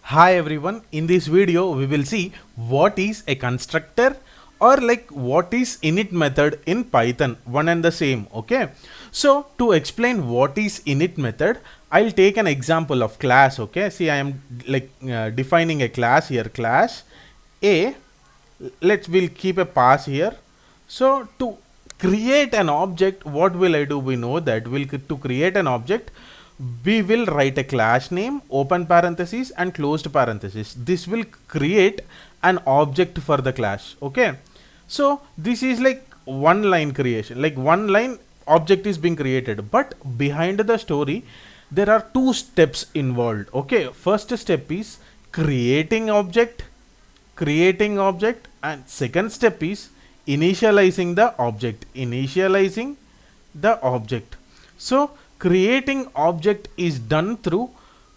Hi everyone, in this video we will see what is a constructor or like what is init method in Python, one and the same. Okay, so to explain what is init method, I'll take an example of class. Okay, see I am like defining a class here, class A. We'll keep a pass here. So to create an object, what will I do? We know that to create an object we will write a class name, open parenthesis and closed parenthesis. This will create an object for the class. Okay, so this is like one line creation, like one line object is being created, but behind the story there are two steps involved. Okay, first step is creating object, and second step is initializing the object. So creating object is done through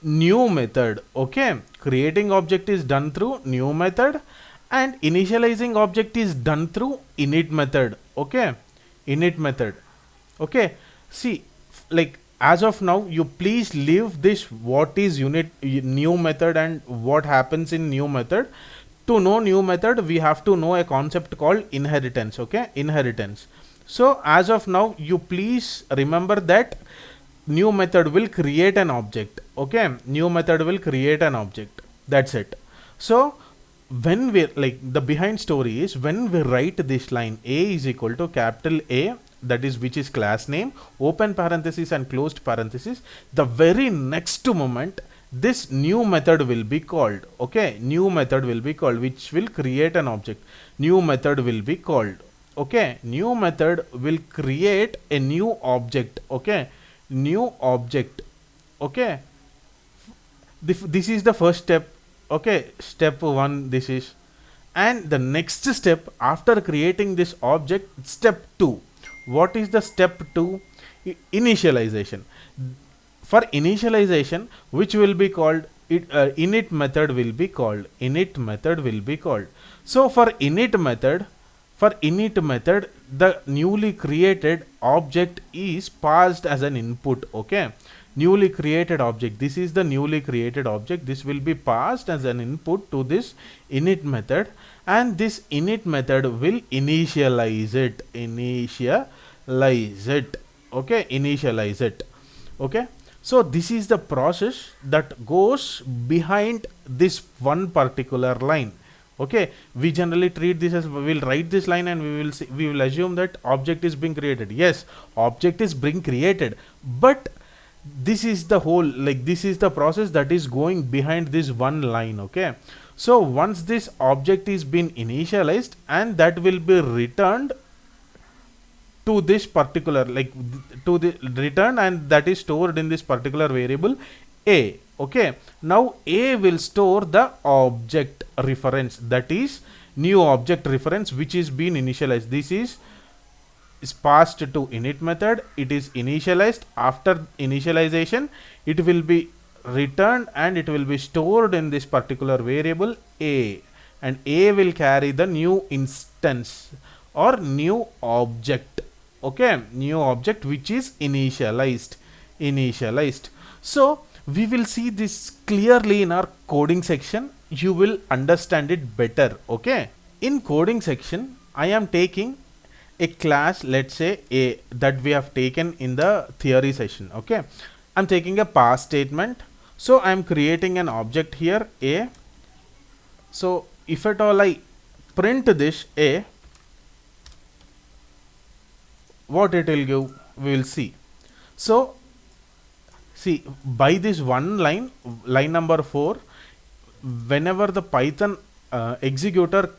new method. Okay, creating object is done through new method and initializing object is done through init method. Okay, init method. Okay, see, like as of now you please leave this what is new method and what happens in new method. To know new method we have to know a concept called inheritance. Okay, inheritance. So as of now you please remember that new method will create an object. Okay, new method will create an object, that's it. So when we like the behind story is when we write this line A is equal to capital A, that is which is class name, open parenthesis and closed parenthesis, the very next moment this new method will be called. Okay, new method will be called which will create an object. New method will be called. Okay, new method will create a new object. Okay, new object. Okay, this is the first step. Okay, step 1 this is, and the next step after creating this object, step 2. What is the step 2? Initialization. For initialization, which will be called init method will be called. So for init method the newly created object is passed as an input. Okay, newly created object, this is the newly created object, this will be passed as an input to this init method, and this init method will initialize it. Okay, initialize it. Okay, so this is the process that goes behind this one particular line. Okay, we generally treat this as, we will write this line and we will assume that object is being created. Yes, object is being created, but this is the whole, like this is the process that is going behind this one line. Okay, so once this object is been initialized and that will be returned to this particular, like to the return, and that is stored in this particular variable A. Okay, now A will store the object reference, that is new object reference which is been initialized. This is passed to init method, it is initialized. After initialization it will be returned and it will be stored in this particular variable A, and A will carry the new instance or new object. Okay, new object which is initialized. So we will see this clearly in our coding section, you will understand it better. Okay, in coding section I am taking a class, let's say A, that we have taken in the theory session. Okay, I'm taking a pass statement, so I'm creating an object here A. So if at all I print this A, what it will give, we will see. So see, by this one line number 4, whenever the Python executor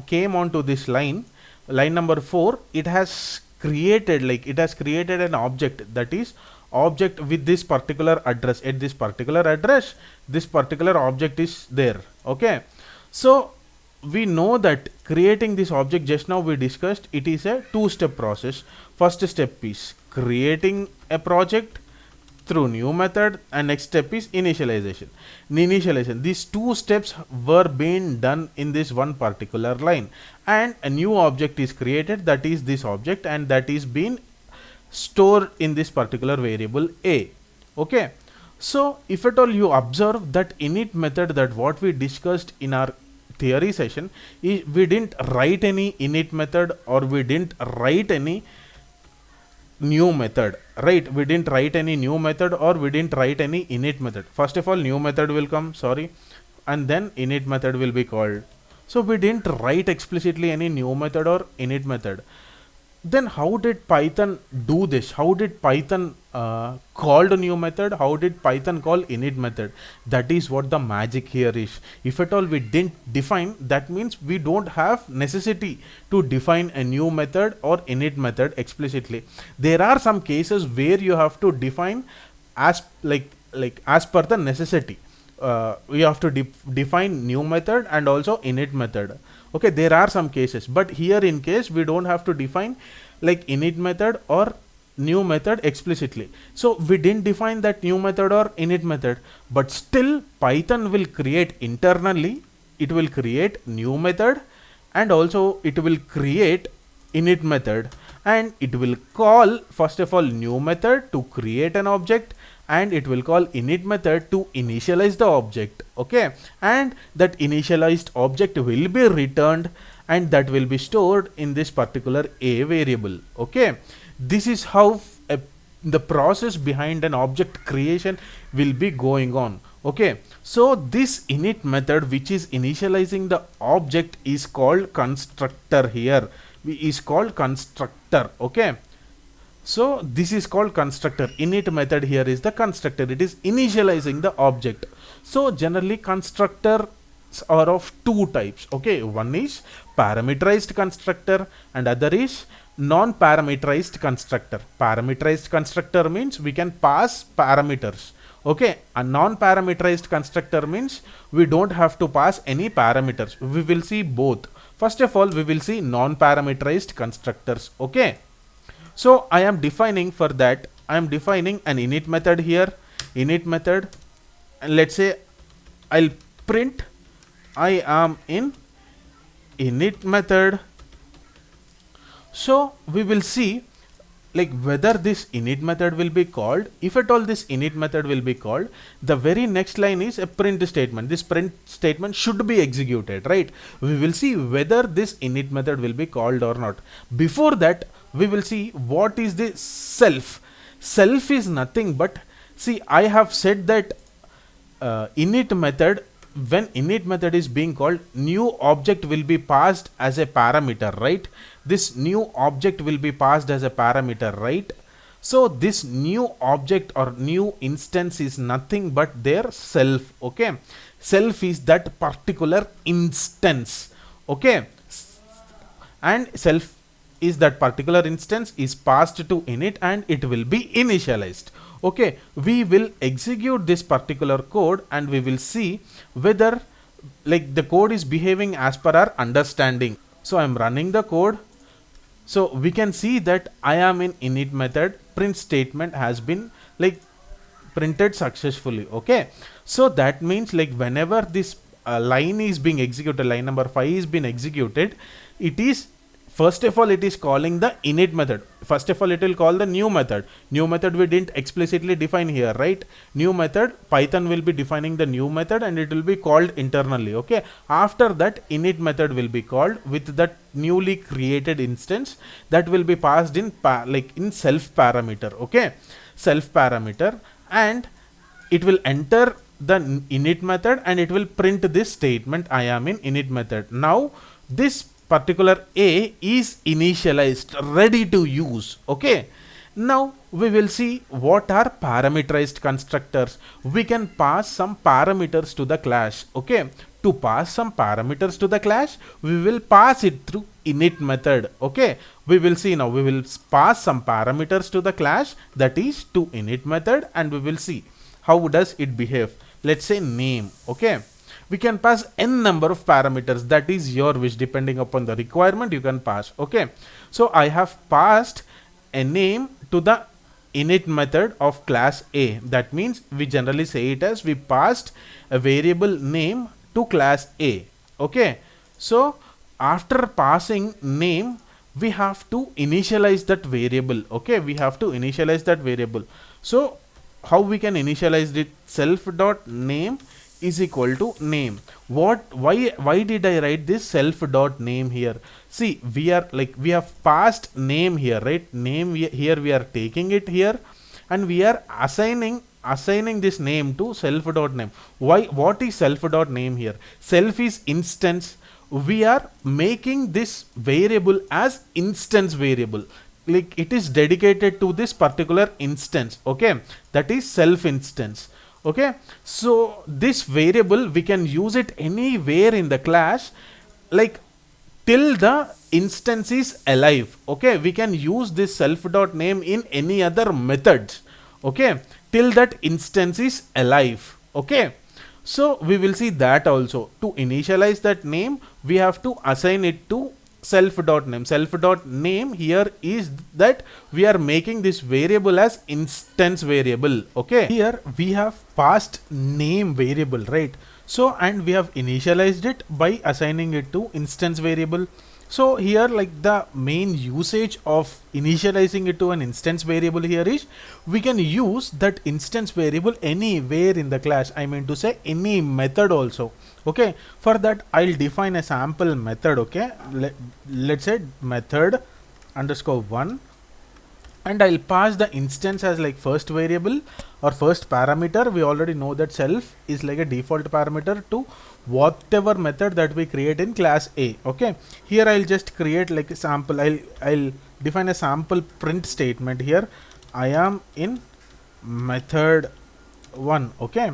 came onto this line number 4, it has created an object, that is object with this particular address. At this particular address this particular object is there. Okay, so we know that creating this object, just now we discussed, it is a two-step process. First step is creating a project through new method, and next step is initialization. These two steps were being done in this one particular line, and a new object is created, that is this object, and that is being stored in this particular variable A. Okay, So if at all you observe that init method, that what we discussed in our theory session, we didn't write any init method, or we didn't write any new method, right? We didn't write any new method, or we didn't write any init method. First of all, new method will come, sorry, and then init method will be called. So we didn't write explicitly any new method or init method. Then how did Python do this? How did Python call the new method? How did Python call init method? That is what the magic here is. If at all we didn't define, that means we don't have necessity to define a new method or init method explicitly. There are some cases where you have to define as as per the necessity. We have to define new method and also init method. Okay, there are some cases, but here in case we don't have to define like init method or new method explicitly. So we didn't define that new method or init method, but still Python will create internally, it will create new method, and also it will create init method, and it will call first of all new method to create an object, and it will call init method to initialize the object. Okay, and that initialized object will be returned, and that will be stored in this particular a variable. Okay, this is how the process behind an object creation will be going on. Okay, so this init method which is initializing the object is called constructor. Here is called constructor. Okay, so this is called constructor. Init method here is the constructor. It is initializing the object. So generally constructors are of two types. Okay, one is parameterized constructor and other is non-parameterized constructor. Parameterized constructor means we can pass parameters. Okay, a non-parameterized constructor means we don't have to pass any parameters. We will see both. First of all, we will see non-parameterized constructors. Okay. So I am defining for that, I am defining an init method here, init method, and let's say I'll print I am in init method. So we will see like whether this init method will be called. If at all this init method will be called, the very next line is a print statement. This print statement should be executed, right? We will see whether this init method will be called or not. Before that, we will see what is the self. Self is nothing but, see, I have said that init method, when init method is being called, new object will be passed as a parameter, right? This new object will be passed as a parameter, right? So this new object or new instance is nothing but their self. Okay, self is that particular instance. Okay, and self is that particular instance is passed to init and it will be initialized. Okay, we will execute this particular code and we will see whether like the code is behaving as per our understanding. So I'm running the code. So we can see that I am in init method, print statement has been like printed successfully. Okay, so that means like whenever this line is being executed, line number 5 is being executed, it is first of all it is calling the init method. First of all it will call the new method. New method we didn't explicitly define here, right? New method, Python will be defining the new method and it will be called internally. Okay, after that init method will be called with that newly created instance that will be passed in in self parameter. Okay, self parameter, and it will enter the init method and it will print this statement, I am in init method. Now this particular a is initialized, ready to use. Okay, now we will see what are parameterized constructors. We can pass some parameters to the class. Okay, to pass some parameters to the class, we will pass it through init method. Okay, we will see now, we will pass some parameters to the class, that is to init method, and we will see how does it behave. Let's say name. Okay, we can pass n number of parameters, that is your wish, depending upon the requirement you can pass. Okay, so I have passed a name to the init method of class A. That means we generally say it as we passed a variable name to class A. Okay, so after passing name we have to initialize that variable. Okay, we have to initialize that variable. So how we can initialize it? Self dot name is equal to name. Why did I write this self dot name here? See, we have passed name here, right? Name here we are taking it here, and we are assigning this name to self dot name. What is self dot name here? Self is instance. We are making this variable as instance variable, like it is dedicated to this particular instance. Okay, that is self instance. Okay, so this variable we can use it anywhere in the class, like till the instance is alive. Okay, we can use this self dot name in any other methods. Okay, till that instance is alive. Okay, so we will see that also. To initialize that name, we have to assign it to self dot name. Self dot name here is that we are making this variable as instance variable. Okay, here we have passed name variable, right? So, and we have initialized it by assigning it to instance variable. So here, like the main usage of initializing it to an instance variable here is we can use that instance variable anywhere in the class. I mean to say any method also. Okay, for that I'll define a sample method. Okay, let's say method underscore 1, and I'll pass the instance as like first variable or first parameter. We already know that self is like a default parameter to whatever method that we create in class A. Okay, here I'll just create like a sample. I'll define a sample print statement here. I am in method 1. Okay,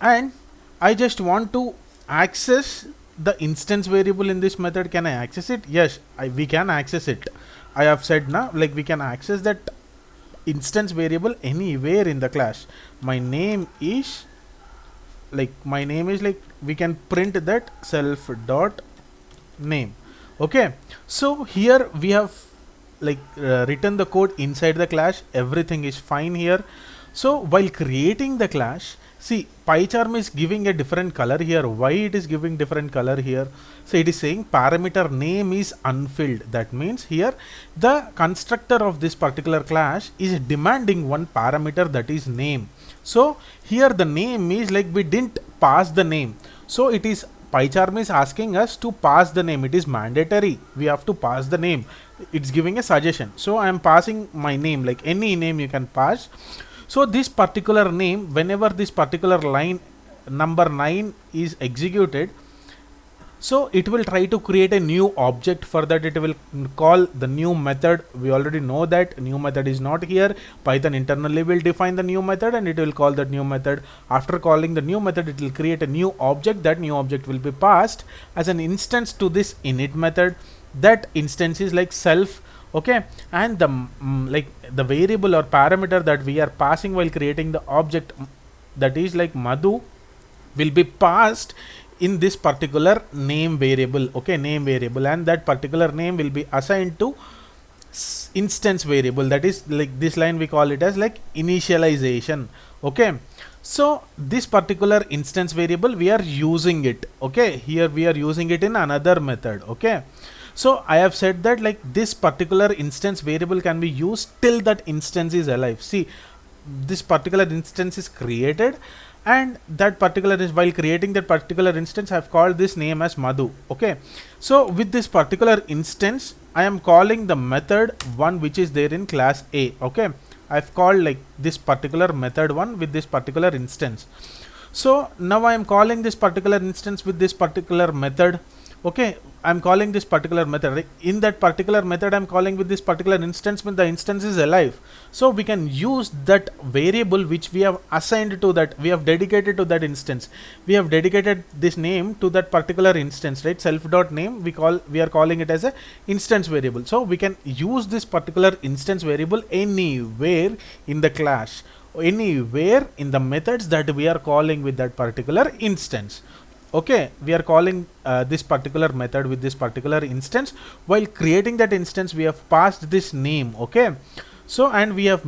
and I just want to access the instance variable in this method. Can I access it? Yes, we can access it. I have said now, like we can access that instance variable anywhere in the class. My name is like we can print that self dot name. Okay, so here we have like written the code inside the class. Everything is fine here. So while creating the class, see, PyCharm is giving a different color here. Why it is giving different color here? So it is saying parameter name is unfilled. That means here the constructor of this particular class is demanding one parameter, that is name. So here the name is like we didn't pass the name. So it is PyCharm is asking us to pass the name. It is mandatory. We have to pass the name. It's giving a suggestion. So I am passing my name, like any name you can pass. So this particular name, whenever this particular line number 9 is executed, so it will try to create a new object. For that it will call the new method. We already know that new method is not here. Python internally will define the new method and it will call that new method. After calling the new method, it will create a new object. That new object will be passed as an instance to this init method. That instance is like self. Okay, and the like the variable or parameter that we are passing while creating the object, that is like Madhu, will be passed in this particular name variable. Okay, name variable, and that particular name will be assigned to instance variable. That is like this line we call it as like initialization. Okay, so this particular instance variable we are using it. Okay, here we are using it in another method. Okay, so I have said that like this particular instance variable can be used till that instance is alive. See, this particular instance is created, and that particular is while creating that particular instance I have called this name as Madhu. Okay, so with this particular instance I am calling the method 1 which is there in class A. Okay, I've called like this particular method 1 with this particular instance. So now I am calling this particular instance with this particular method. Okay, I'm calling this particular method. In that particular method I'm calling with this particular instance when the instance is alive. So we can use that variable which we have assigned to that, we have dedicated to that instance. We have dedicated this name to that particular instance, right? Self dot name, we are calling it as a instance variable. So we can use this particular instance variable anywhere in the class, anywhere in the methods that we are calling with that particular instance. Okay, we are calling this particular method with this particular instance. While creating that instance we have passed this name. Okay, so and we have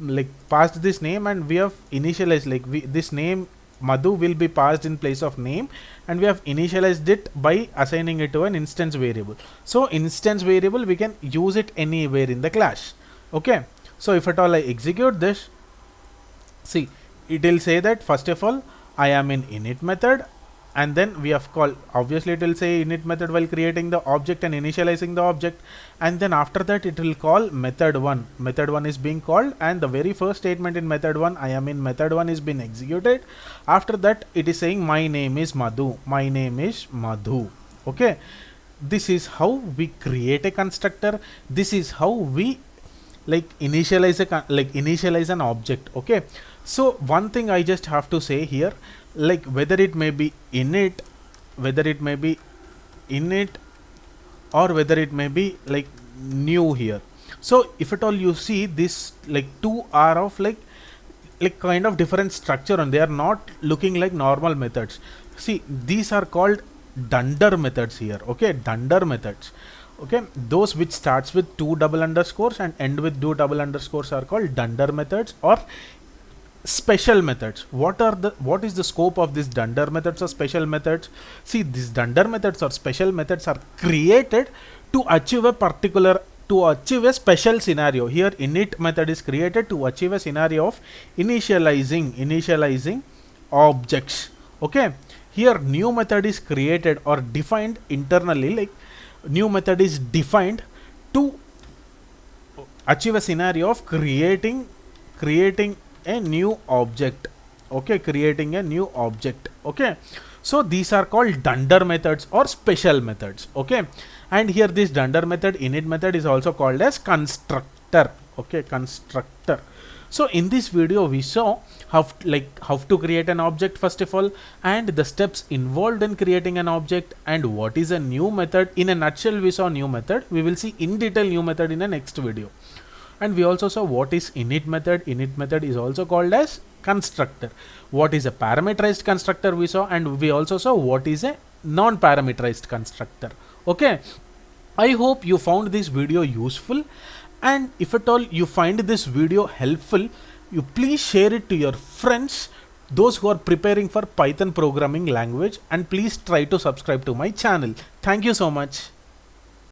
like passed this name, and we have initialized like this name Madhu will be passed in place of name, and we have initialized it by assigning it to an instance variable. So instance variable we can use it anywhere in the class. Okay, so if at all I execute this, See, it will say that first of all I am in init method, and then we have called, obviously it will say init method while creating the object and initializing the object, and then after that it will call method 1. Method 1 is being called, and the very first statement in method 1, I am in method 1, is being executed. After that it is saying my name is Madhu, my name is Madhu. Okay, this is how we create a constructor. This is how we initialize an object. Okay, so one thing I just have to say here, like whether it may be init, whether it may be init, or whether it may be like new here. So if at all you see this, like two are of like kind of different structure, and they are not looking like normal methods. See, these are called dunder methods here. Okay, dunder methods. Okay, those which starts with two double underscores and end with two double underscores are called dunder methods or special methods. What is the scope of these dunder methods or special methods? See, these dunder methods or special methods are created to achieve a special scenario. Here init method is created to achieve a scenario of initializing objects. Okay, here new method is created or defined internally, like new method is defined to achieve a scenario of creating a new object. Okay, creating a new object. Okay, so these are called dunder methods or special methods. Okay, and here this dunder method, init method, is also called as constructor. Okay, constructor. So in this video we saw how to create an object first of all, and the steps involved in creating an object, and what is a new method. In a nutshell we saw new method. We will see in detail new method in the next video. And we also saw what is init method. Init method is also called as constructor. What is a parameterized constructor we saw, and we also saw what is a non-parameterized constructor. Okay, I hope you found this video useful, and if at all you find this video helpful, you please share it to your friends, those who are preparing for Python programming language, and please try to subscribe to my channel. Thank you so much.